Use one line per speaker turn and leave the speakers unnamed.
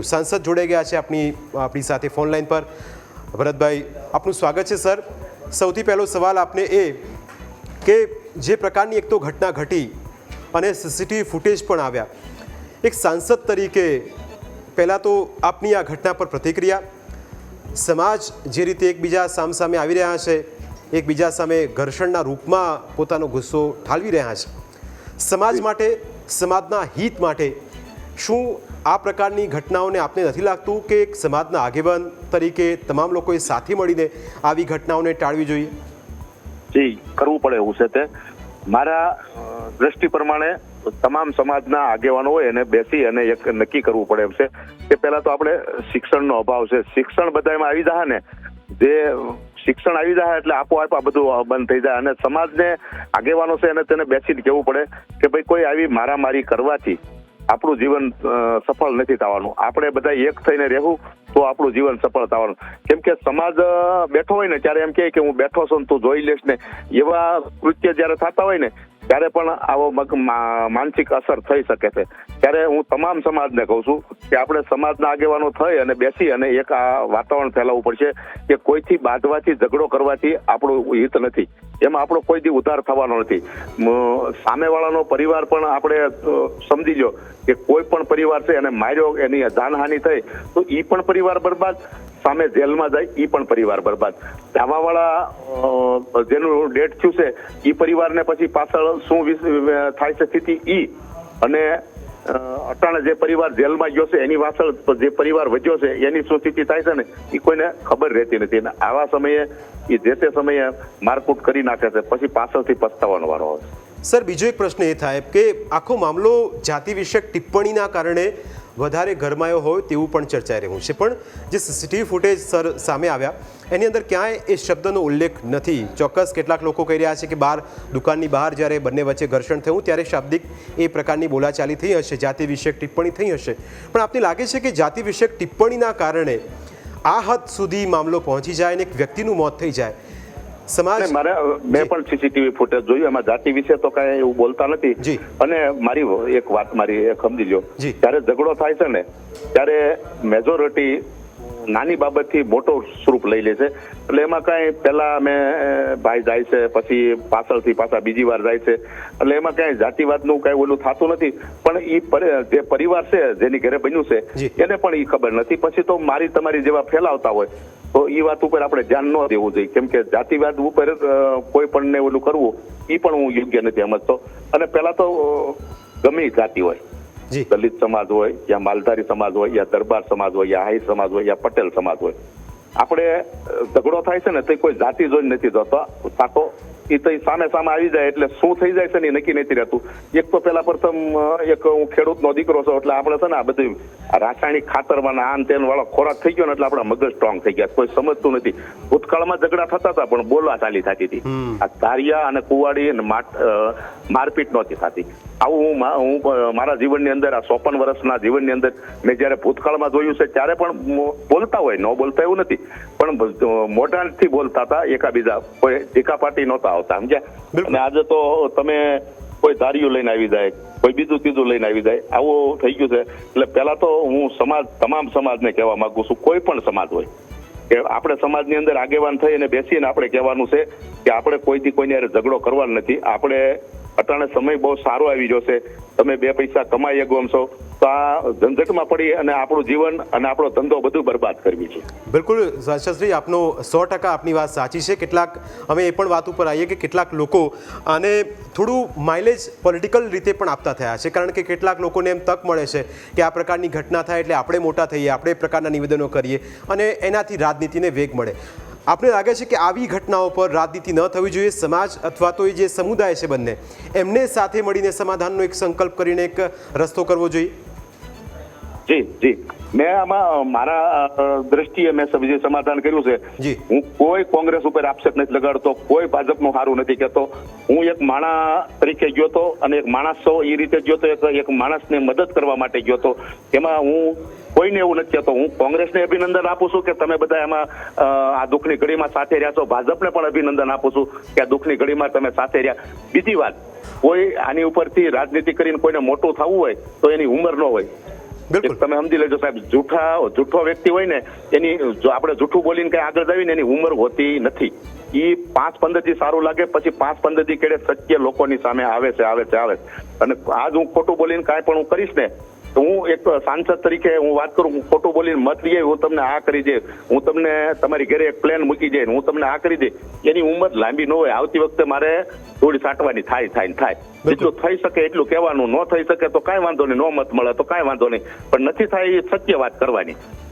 सांसद जोड़ाई गया है अपनी साथे फोन लाइन पर। भरत भाई, आपનું સ્વાગત છે સર। સૌથી પહેલો સવાલ આપને એ કે જે પ્રકારની એક તો ઘટના ઘટી અને સીસીટીવી ફૂટેજ પણ આવ્યા, એક સાંસદ તરીકે પહેલાં તો આપની આ ઘટના પર પ્રતિક્રિયા, સમાજ જે રીતે એકબીજા સામસામે આવી રહ્યા છે, એકબીજા સામે ઘર્ષણના રૂપમાં પોતાનો ગુસ્સો ઠાલવી રહ્યા છે, સમાજ માટે, સમાજના હિત માટે શું આ પ્રકારની ઘટનાઓને આપને નથી લાગતું કે એક સમાજના આગેવાન તરીકે તમામ લોકોએ સાથે મળીને આવી ઘટનાઓને ટાળવી જોઈએ?
જી, કરવું પડે એવું છે તે મારા દ્રષ્ટિ પ્રમાણે તમામ સમાજના આગેવાનો હોય એને બેસી અને એક નક્કી કરવું પડે એમ છે કે પહેલા તો આપણે શિક્ષણનો અભાવ છે, શિક્ષણ બધામાં આવી જાય ને, જે શિક્ષણ આવી જાય એટલે આપોઆપ આ બધું બંધ થઈ જાય અને સમાજને આગેવાનો છે એને તેને બેસીને કહેવું પડે કે ભાઈ કોઈ આવી મારામારી કરવાથી આપણું જીવન સફળ નથી થવાનું, આપણે બધા એક થઈને રહેવું તો આપણું જીવન સફળ થવાનું। કેમ કે સમાજ બેઠો હોય ને ત્યારે એમ કહે કે હું બેઠો છું તું જોઈ લેશ ને, એવા કૃત્ય જયારે થતા હોય ને ત્યારે પણ આવો માનસિક અસર થઈ શકે છે। ત્યારે હું તમામ સમાજને કહું છું કે આપણે સમાજના આગેવાનો થઈ અને બેસી અને એક આ વાતાવરણ ફેલાવવું પડશે કે કોઈથી બાંધવાથી ઝઘડો કરવાથી આપણું હિત નથી, એમાં આપણો કોઈ દી ઉધાર થવાનો નથી। સામેવાળાનો પરિવાર પણ આપણે સમજી લો કે કોઈ પણ પરિવાર છે એને માર્યો, એની જાનહાનિ થઈ તો એ પણ પરિવાર બરબાદ, સામે જેલમાં જાય એ પણ પરિવાર બરબાદ, ધાવાવાળા જેનું ડેથ થયું છે એ પરિવારને પછી પાછળ શું થાય છે સ્થિતિ ઈ, અને અટાણે જે પરિવાર જેલમાં ગયો છે એની પાછળ જે પરિવાર વધ્યો છે એની શું સ્થિતિ થાય છે ને એ કોઈને ખબર રહેતી નથી, અને આવા સમયે એ જે તે સમયે મારકૂટ કરી નાખે છે, પછી પાછળથી પસ્તાવાનો વારો આવે છે।
સર, બીજો એક પ્રશ્ન એ થાય કે આખો મામલો જાતિ વિષયક ટિપ્પણીના કારણે વધારે ગરમાયો હોય તેવું પણ ચર્ચાઈ રહ્યું છે, પણ જે સીસીટીવી ફૂટેજ સર સામે આવ્યા એની અંદર ક્યાંય એ શબ્દનો ઉલ્લેખ નથી। ચોક્કસ કેટલાક લોકો કહી રહ્યા છે કે દુકાનની બહાર જ્યારે બંને વચ્ચે ઘર્ષણ થયું ત્યારે શાબ્દિક એ પ્રકારની બોલાચાલી થઈ હશે, જાતિ વિષયક ટિપ્પણી થઈ હશે, પણ આપને લાગે છે કે જાતિ વિષયક ટિપ્પણીના કારણે આ હદ સુધી મામલો પહોંચી જાય અને એક વ્યક્તિનું મોત થઈ જાય? સમાજ
મેં પણ સીસીટીવી ફૂટેજ જોયું, એમાં જાતિ વિશે તો કઈ એવું બોલતા નથી, અને મારી એક વાત સમજી લો, જયારે ઝઘડો થાય છે ને ત્યારે મેજોરિટી નાની બાબતથી મોટો સ્વરૂપ લઈ લે છે, એટલે એમાં કઈ પેલા ભાઈ જાય છે પછી પાછળથી પાછા બીજી વાર જાય છે, એટલે એમાં કઈ જાતિવાદનું કઈ ઓલું થતું નથી, પણ એ જે પરિવાર છે જેની ઘરે બન્યું છે એને પણ એ ખબર નથી, પછી તો મારી તમારી જેવા ફેલાવતા હોય તો એ વાત ઉપર આપણે ધ્યાન ન દેવું જોઈએ, કેમ કે જાતિવાદ ઉપર કોઈ પણ ને ઓલું કરવું એ પણ હું યોગ્ય નથી સમજતો। અને પેલા તો ગમે જાતિ હોય, દલિત સમાજ હોય યા માલધારી સમાજ હોય યા દરબાર સમાજ હોય યા હાઈ સમાજ હોય યા પટેલ સમાજ હોય, આપણે ઝઘડો થાય છે ને તો કોઈ જાતિ જોઈને નથી થતો, એ તો સામે સામે આવી જાય એટલે શું થઈ જાય છે ને નક્કી નથી રહેતું। એક તો પેલા પ્રથમ એક હું ખેડૂતનો દીકરો છું એટલે આપણે છે ને આ બધું રાસાયણિક ખાતરમાં આન તેન વાળો ખોરાક થઈ ગયો ને એટલે આપણા મગજ સ્ટ્રોંગ થઈ ગયા, કોઈ સમજતું નથી। ભૂતકાળમાં ઝઘડા થતા હતા પણ બોલવા ચાલી થતી હતી, આ ધારિયા અને કુવાડી અને મારપીટ નહોતી થતી। આવું હું મારા જીવનની અંદર આ 54 વર્ષના જીવનની અંદર મેં જયારે ભૂતકાળમાં જોયું છે ત્યારે પણ બોલતા હોય, ન બોલતા એવું નથી, પણ મોઢાથી બોલતા હતા એકાબીજા, કોઈ ટીકાપાટી નહોતા આવતા, સમજ્યા? અને આજે તો તમે કોઈ ધારિયું લઈને આવી જાય, કોઈ બીજું ત્રીજું લઈને આવી જાય, આવું થઈ ગયું છે। એટલે પહેલા તો હું તમામ સમાજને કહેવા માંગુ છું, કોઈ પણ સમાજ હોય કે આપણે સમાજની અંદર આગેવાન થઈ અને બેસીને આપણે કહેવાનું છે કે આપણે કોઈથી કોઈને ઝઘડો કરવાનો નથી, આપણે અટાણે સમય બહુ સારો આવી ગયો છે, તમે 2 પૈસા કમાઈ ગમશો તો આ ઝંઝટમાં પડી અને આપણું જીવન અને આપણો ધંધો બધું બરબાદ કરવી છે।
બિલકુલ શાસ્ત્રી, આપનો 100% આપની વાત સાચી છે। કેટલાક અમે એ પણ વાત ઉપર આવીએ કે કેટલાક લોકો આને થોડું માઇલેજ પોલિટિકલ રીતે પણ આપતા થયા છે, કારણ કે કેટલાક લોકોને એમ તક મળે છે કે આ પ્રકારની ઘટના થાય એટલે આપણે મોટા થઈએ, આપણે એ પ્રકારના નિવેદનો કરીએ અને એનાથી રાજનીતિને વેગ મળે। આપને લાગે છે કે આવી ઘટનાઓ પર રાજનીતિ ન થવી જોઈએ, સમાજ અથવા તો એ જે સમુદાય છે બંને એમને સાથે મળીને સમાધાનનો એક સંકલ્પ કરીને એક રસ્તો કરવો જોઈએ?
જી, મેં આમાં મારા દ્રષ્ટિએ મેં સમાધાન કર્યું છે। હું કોઈ કોંગ્રેસ ઉપર આક્ષેપ નથી લગાડતો, કોઈ ભાજપનું સારું નથી કહેતો, હું એક માણસ તરીકે ગયો હતો અને એક માણસ છો એ રીતે ગયો હતો, એક માણસને મદદ કરવા માટે ગયો હતો, એમાં હું કોઈને એવું નથી કહેતો। હું કોંગ્રેસને અભિનંદન આપું છું કે તમે બધા એમાં આ દુઃખની ઘડીમાં સાથે રહ્યા છો, ભાજપને પણ અભિનંદન આપું છું કે આ દુઃખની ઘડીમાં તમે સાથે રહ્યા। બીજી વાત, કોઈ આની ઉપરથી રાજનીતિ કરીને કોઈને મોટું થવું હોય તો એની ઉંમર ન હોય,
બિલકુલ.
તમે સમજી લેજો સાહેબ, જૂઠો વ્યક્તિ હોય ને એની જો આપણે જૂઠું બોલીને કઈ આગળ જઈએ ને એની ઉંમર હોતી નથી. એ 5-15 દી સારું લાગે, પછી 5-15 દી કેડે સત્ય લોકોની સામે આવે છે. અને આજ હું ખોટું બોલીને કાંઈ પણ હું કરીશ ને તો હું એક સાંસદ તરીકે હું વાત કરું, હું ખોટું બોલીને મત લઈએ, હું તમને આ કરી દે, હું તમને તમારી ઘરે એક પ્લેન મૂકી જાય, હું તમને આ કરી દે, એની ઉંમર લાંબી ન હોય. આવતી વખતે મારે થોડી સાટવાની થાય. જેટલું થઈ શકે એટલું કહેવાનું, ન થઈ શકે તો કાંઈ વાંધો નહીં, નો મત મળે તો કાંઈ વાંધો નહીં, પણ નથી થાય એ સત્ય વાત કરવાની.